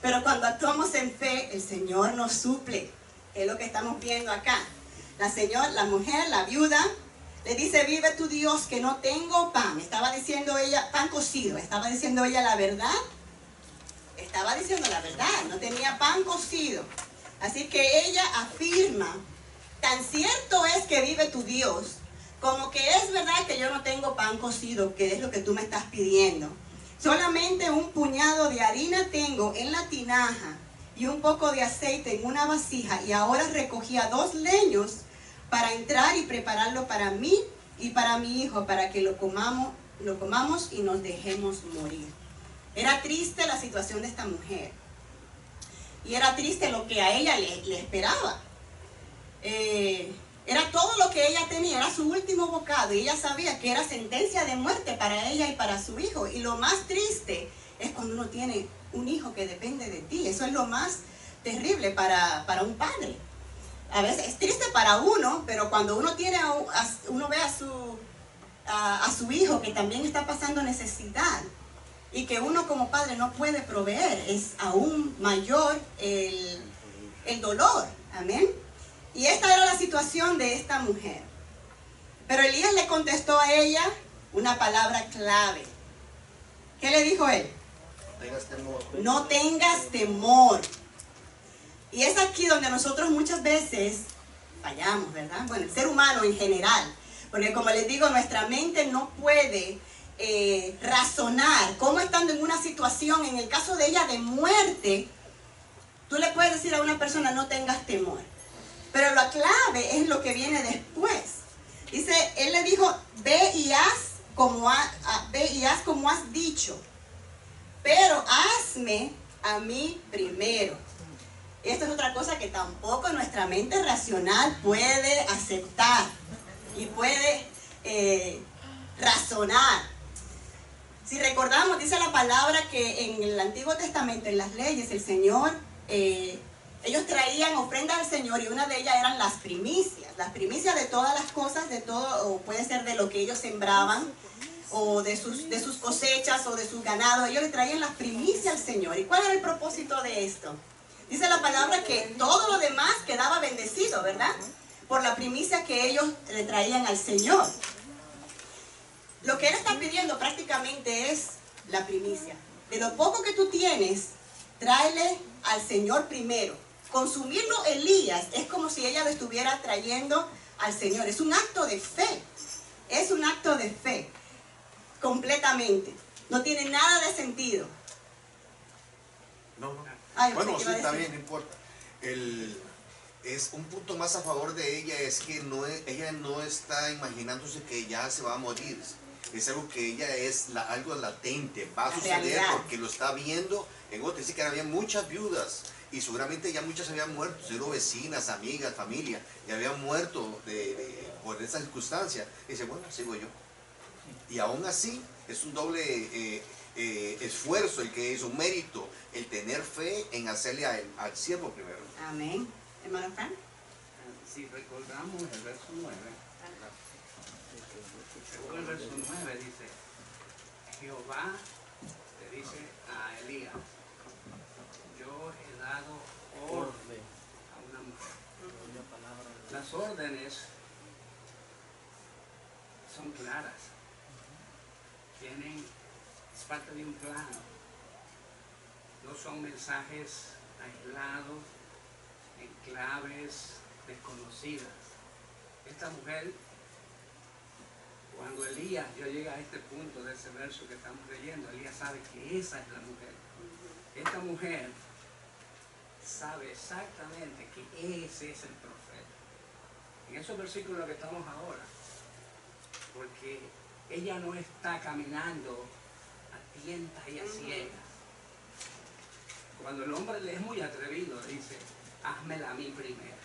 Pero cuando actuamos en fe, el Señor nos suple. Es lo que estamos viendo acá. La mujer, la viuda, le dice, vive tu Dios que no tengo pan. Estaba diciendo ella, pan cocido. Estaba diciendo ella la verdad. Estaba diciendo la verdad, no tenía pan cocido. Así que ella afirma, tan cierto es que vive tu Dios, como que es verdad que yo no tengo pan cocido, que es lo que tú me estás pidiendo. Solamente un puñado de harina tengo en la tinaja y un poco de aceite en una vasija, y ahora recogía 2 leños para entrar y prepararlo para mí y para mi hijo, para que lo comamos y nos dejemos morir. Era triste la situación de esta mujer. Y era triste lo que a ella le esperaba. Era todo lo que ella tenía, era su último bocado. Y ella sabía que era sentencia de muerte para ella y para su hijo. Y lo más triste es cuando uno tiene un hijo que depende de ti. Eso es lo más terrible para un padre. A veces es triste para uno, pero cuando uno ve a su hijo que también está pasando necesidad, y que uno como padre no puede proveer, es aún mayor el dolor. Amén. Y esta era la situación de esta mujer. Pero Elías le contestó a ella una palabra clave. ¿Qué le dijo él?
Tengas temor.
No tengas temor. Y es aquí donde nosotros muchas veces fallamos, ¿verdad? Bueno, el ser humano en general. Porque como les digo, nuestra mente no puede razonar cómo, estando en una situación, en el caso de ella de muerte, tú le puedes decir a una persona no tengas temor, pero la clave es lo que viene después. Dice, él le dijo, ve y haz como has dicho, pero hazme a mí primero. Esto es otra cosa que tampoco nuestra mente racional puede aceptar y puede razonar. Si recordamos, dice la palabra que en el Antiguo Testamento, en las leyes, el Señor, ellos traían ofrendas al Señor, y una de ellas eran las primicias de todas las cosas, de todo, o puede ser de lo que ellos sembraban, o de sus cosechas, o de sus ganados. Ellos le traían las primicias al Señor. ¿Y cuál era el propósito de esto? Dice la palabra que todo lo demás quedaba bendecido, ¿verdad? Por la primicia que ellos le traían al Señor. Lo que él está pidiendo prácticamente es la primicia. De lo poco que tú tienes, tráele al Señor primero. Consumirlo Elías es como si ella lo estuviera trayendo al Señor. Es un acto de fe. Es un acto de fe. Completamente. No tiene nada de sentido.
No.
Ay,
bueno, sí, está bien, no importa. Es un punto más a favor de ella, es que ella no está imaginándose que ya se va a morir. Es algo que ella es algo latente, va a
La
suceder
realidad.
porque lo está viendo en otra. Dice que había muchas viudas y seguramente ya muchas habían muerto, seguro vecinas, amigas, familia, y habían muerto por esa circunstancia. Y dice, bueno, sigo yo. Y aún así es un doble esfuerzo el que es un mérito, el tener fe en hacerle al siervo primero.
Amén. Hermano Frank.
Si recordamos el verso 9, según el verso 9 dice, Jehová le dice a Elías, yo he dado orden a una mujer. Las órdenes son claras, es parte de un plan, no son mensajes aislados, en claves desconocidas. Esta mujer, cuando Elías llega a este punto de ese verso que estamos leyendo, Elías sabe que esa es la mujer. Esta mujer sabe exactamente que ese es el profeta. En esos versículos que estamos ahora, porque ella no está caminando a tientas y a ciegas. Cuando el hombre le es muy atrevido, dice, házmela a mí primero.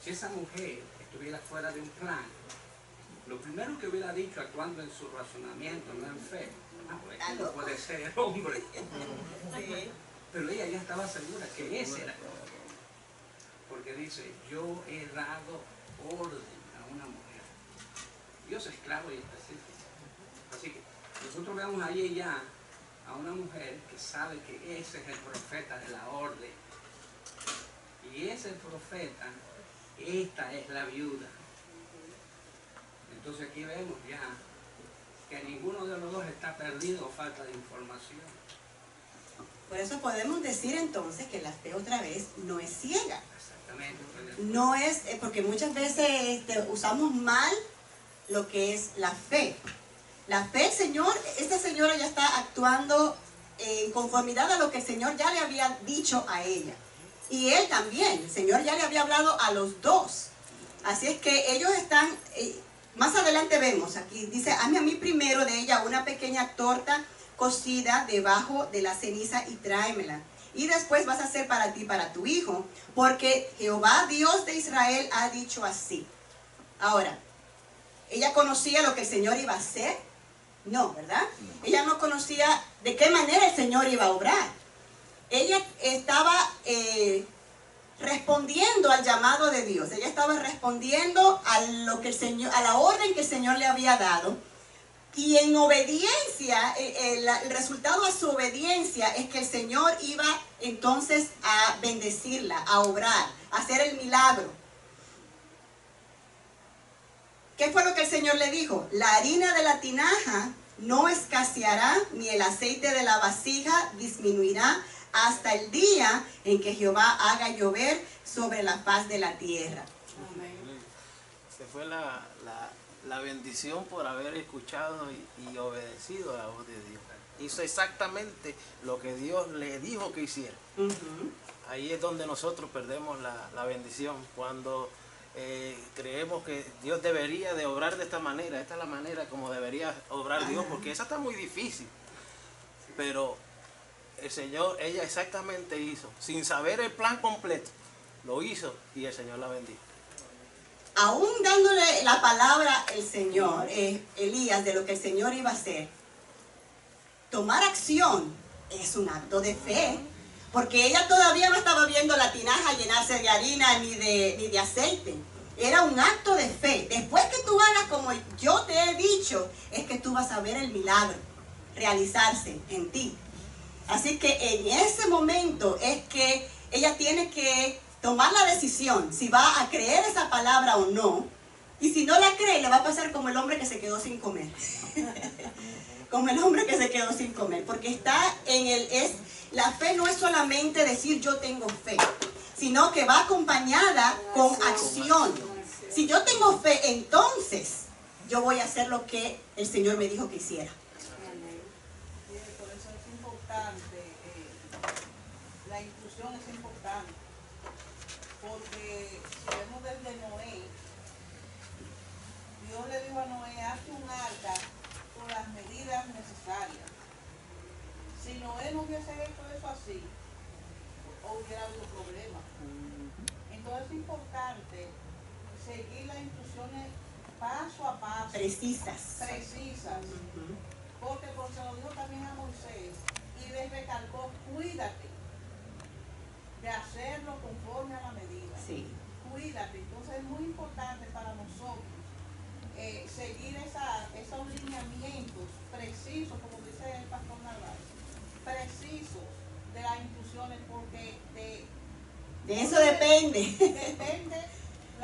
Si esa mujer estuviera fuera de un plan, lo primero que hubiera dicho, actuando en su razonamiento, no en fe, pues no puede ser el hombre.
Sí.
Pero ella ya estaba segura que ese era el hombre. Porque dice, yo he dado orden a una mujer. Dios es claro y específico. Así que nosotros vemos ahí ya a una mujer que sabe que ese es el profeta de la orden. Y ese profeta, esta es la viuda. Entonces aquí vemos ya que ninguno de los dos está perdido o falta de información.
Por eso podemos decir entonces que la fe otra vez no es ciega.
Exactamente.
No es, porque muchas veces usamos mal lo que es la fe. La fe, el Señor, esta señora ya está actuando en conformidad a lo que el Señor ya le había dicho a ella. Y él también, el Señor ya le había hablado a los dos. Así es que ellos están, más adelante vemos aquí, dice, hazme a mí primero de ella una pequeña torta cocida debajo de la ceniza y tráemela. Y después vas a hacer para ti, para tu hijo, porque Jehová, Dios de Israel, ha dicho así. Ahora, ¿ella conocía lo que el Señor iba a hacer? No, ¿verdad? Ella no conocía de qué manera el Señor iba a obrar. Ella estaba respondiendo al llamado de Dios. Ella estaba respondiendo a lo que el Señor, a la orden que el Señor le había dado. Y en obediencia, el resultado a su obediencia es que el Señor iba entonces a bendecirla, a obrar, a hacer el milagro. ¿Qué fue lo que el Señor le dijo? La harina de la tinaja no escaseará, ni el aceite de la vasija disminuirá hasta el día en que Jehová haga llover sobre la faz de la tierra.
Se fue la bendición por haber escuchado y obedecido a la voz de Dios. Hizo exactamente lo que Dios le dijo que hiciera. Ahí es donde nosotros perdemos la bendición, cuando creemos que Dios debería de obrar de esta manera. Esta es la manera como debería obrar Dios, porque esa está muy difícil. Pero el Señor, ella exactamente hizo, sin saber el plan completo, lo hizo y el Señor la bendijo.
Aún dándole la palabra el Señor, Elías, de lo que el Señor iba a hacer, tomar acción es un acto de fe, porque ella todavía no estaba viendo la tinaja llenarse de harina ni de aceite. Era un acto de fe. Después que tú hagas como yo te he dicho, es que tú vas a ver el milagro realizarse en ti. Así que en ese momento es que ella tiene que tomar la decisión si va a creer esa palabra o no. Y si no la cree, le va a pasar como el hombre que se quedó sin comer. Como el hombre que se quedó sin comer. Porque está la fe no es solamente decir yo tengo fe, sino que va acompañada con acción. Si yo tengo fe, entonces yo voy a hacer lo que el Señor me dijo que hiciera.
Por eso es importante, la instrucción es importante, porque si vemos desde Noé, Dios le dijo a Noé, hazte un arca seguir las instrucciones paso a paso.
Precisas.
Porque se lo dijo también a Moisés y les recalcó, cuídate de hacerlo conforme a la medida.
Sí.
Cuídate. Entonces es muy importante para nosotros seguir esos lineamientos precisos, como dice el pastor Narváez, precisos de las instrucciones, porque
de eso depende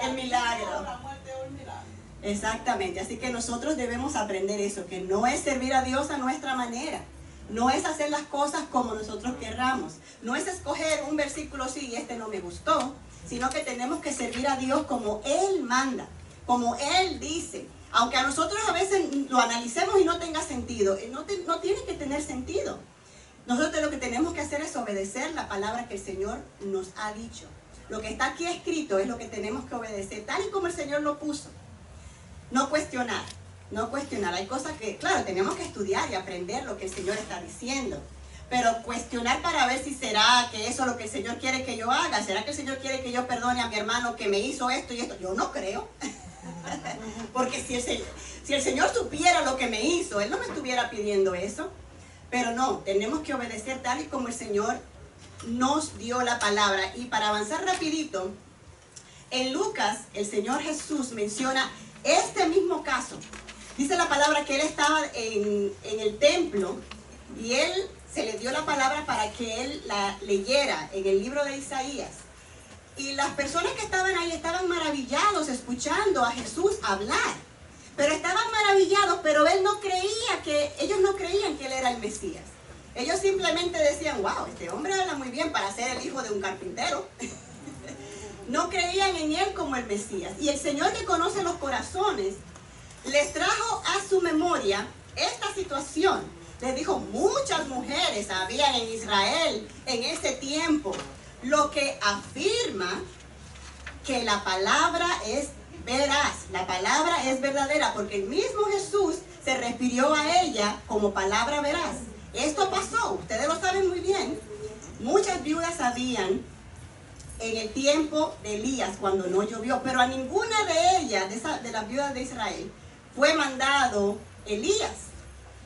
el
milagro.
La muerte o el milagro.
Exactamente, así que nosotros debemos aprender eso, que no es servir a Dios a nuestra manera, no es hacer las cosas como nosotros querramos, no es escoger un versículo sí y este no me gustó, sino que tenemos que servir a Dios como Él manda, como Él dice. Aunque a nosotros a veces lo analicemos y no tenga sentido, no tiene que tener sentido. Nosotros lo que tenemos que hacer es obedecer la palabra que el Señor nos ha dicho. Lo que está aquí escrito es lo que tenemos que obedecer, tal y como el Señor lo puso. No cuestionar. Hay cosas que, claro, tenemos que estudiar y aprender lo que el Señor está diciendo. Pero cuestionar para ver si será que eso es lo que el Señor quiere que yo haga. ¿Será que el Señor quiere que yo perdone a mi hermano que me hizo esto y esto? Yo no creo. Porque si el Señor supiera lo que me hizo, Él no me estuviera pidiendo eso. Pero no, tenemos que obedecer tal y como el Señor nos dio la palabra. Y para avanzar rapidito, en Lucas, el Señor Jesús menciona este mismo caso. Dice la palabra que Él estaba en el templo y Él se le dio la palabra para que Él la leyera en el libro de Isaías. Y las personas que estaban ahí estaban maravillados escuchando a Jesús hablar. Pero estaban maravillados, pero ellos no creían que Él era el Mesías. Ellos simplemente decían, wow, este hombre habla muy bien para ser el hijo de un carpintero. No creían en Él como el Mesías. Y el Señor, que conoce los corazones, les trajo a su memoria esta situación. Les dijo, muchas mujeres habían en Israel en ese tiempo, lo que afirma que la palabra es veraz, la palabra es verdadera, porque el mismo Jesús se refirió a ella como palabra veraz. Esto pasó, ustedes lo saben muy bien. Muchas viudas habían en el tiempo de Elías cuando no llovió, pero a ninguna de ellas, de las viudas de Israel, fue mandado Elías,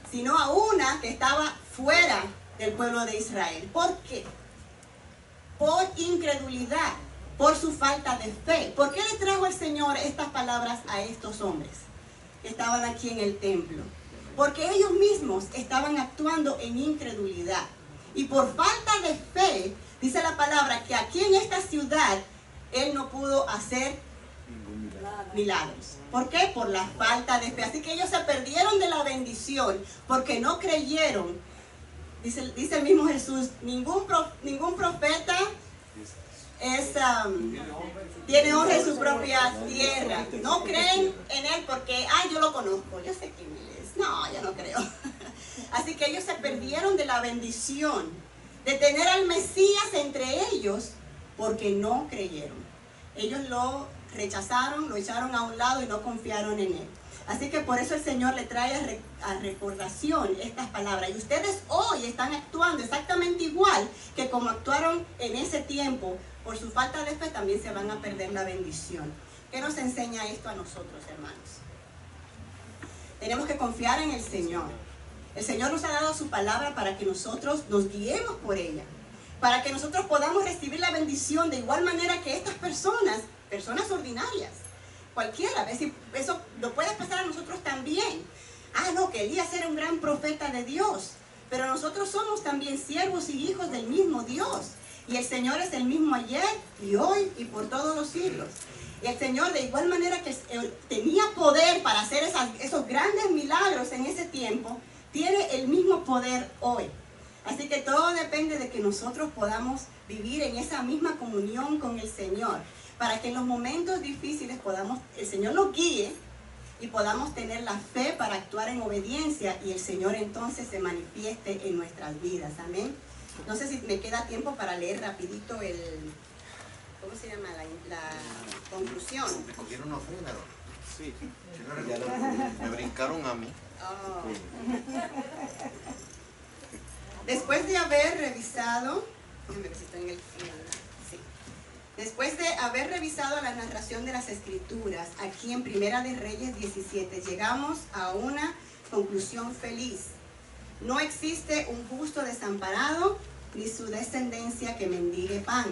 sino a una que estaba fuera del pueblo de Israel. ¿Por qué? Por incredulidad, por su falta de fe. ¿Por qué le trajo el Señor estas palabras a estos hombres que estaban aquí en el templo? Porque ellos mismos estaban actuando en incredulidad. Y por falta de fe, dice la palabra que aquí en esta ciudad Él no pudo hacer milagros. ¿Por qué? Por la falta de fe. Así que ellos se perdieron de la bendición porque no creyeron. Dice el mismo Jesús, ningún profeta tiene honra en su propia tierra. No creen en Él porque, yo lo conozco, yo sé quién Él es. No, yo no creo. Así que ellos se perdieron de la bendición de tener al Mesías entre ellos porque no creyeron. Ellos lo rechazaron, lo echaron a un lado y no confiaron en Él. Así que por eso el Señor le trae a recordación estas palabras. Y ustedes hoy están actuando exactamente igual que como actuaron en ese tiempo. Por su falta de fe también se van a perder la bendición. ¿Qué nos enseña esto a nosotros, hermanos? Tenemos que confiar en el Señor. El Señor nos ha dado su palabra para que nosotros nos guiemos por ella. Para que nosotros podamos recibir la bendición de igual manera que estas personas ordinarias. Cualquiera, a veces eso lo puede pasar a nosotros también. No, que Elías era un gran profeta de Dios. Pero nosotros somos también siervos y hijos del mismo Dios. Y el Señor es el mismo ayer y hoy y por todos los siglos. Y el Señor, de igual manera que tenía poder para hacer esos grandes milagros en ese tiempo, tiene el mismo poder hoy. Así que todo depende de que nosotros podamos vivir en esa misma comunión con el Señor, para que en los momentos difíciles el Señor nos guíe y podamos tener la fe para actuar en obediencia y el Señor entonces se manifieste en nuestras vidas. Amén. No sé si me queda tiempo para leer rapidito ¿cómo se llama? La conclusión.
¿Me cogieron una ofrenda?
Sí.
Me brincaron a mí.
Después de haber revisado, Después de haber revisado la narración de las Escrituras, aquí en Primera de Reyes 17, llegamos a una conclusión feliz. No existe un justo desamparado, ni su descendencia que mendigue pan.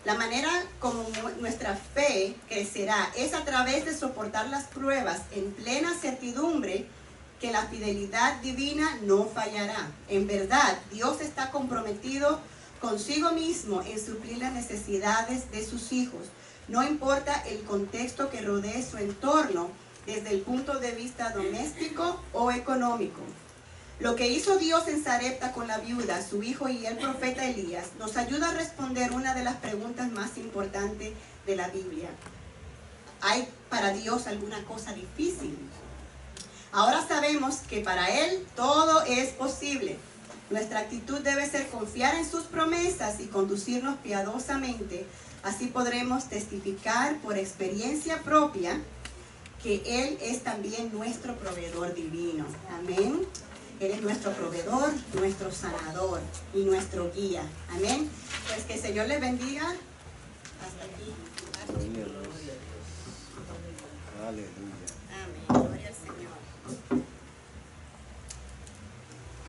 La manera como nuestra fe crecerá es a través de soportar las pruebas en plena certidumbre que la fidelidad divina no fallará. En verdad, Dios está comprometido consigo mismo en suplir las necesidades de sus hijos. No importa el contexto que rodee su entorno, desde el punto de vista doméstico o económico. Lo que hizo Dios en Sarepta con la viuda, su hijo y el profeta Elías, nos ayuda a responder una de las preguntas más importantes de la Biblia. ¿Hay para Dios alguna cosa difícil? Ahora sabemos que para Él todo es posible. Nuestra actitud debe ser confiar en sus promesas y conducirnos piadosamente. Así podremos testificar por experiencia propia que Él es también nuestro proveedor divino. Amén. Él es nuestro proveedor, nuestro sanador y nuestro guía. Amén. Pues que el Señor les bendiga. Hasta aquí.
Aleluya.
Amén. Gloria al Señor.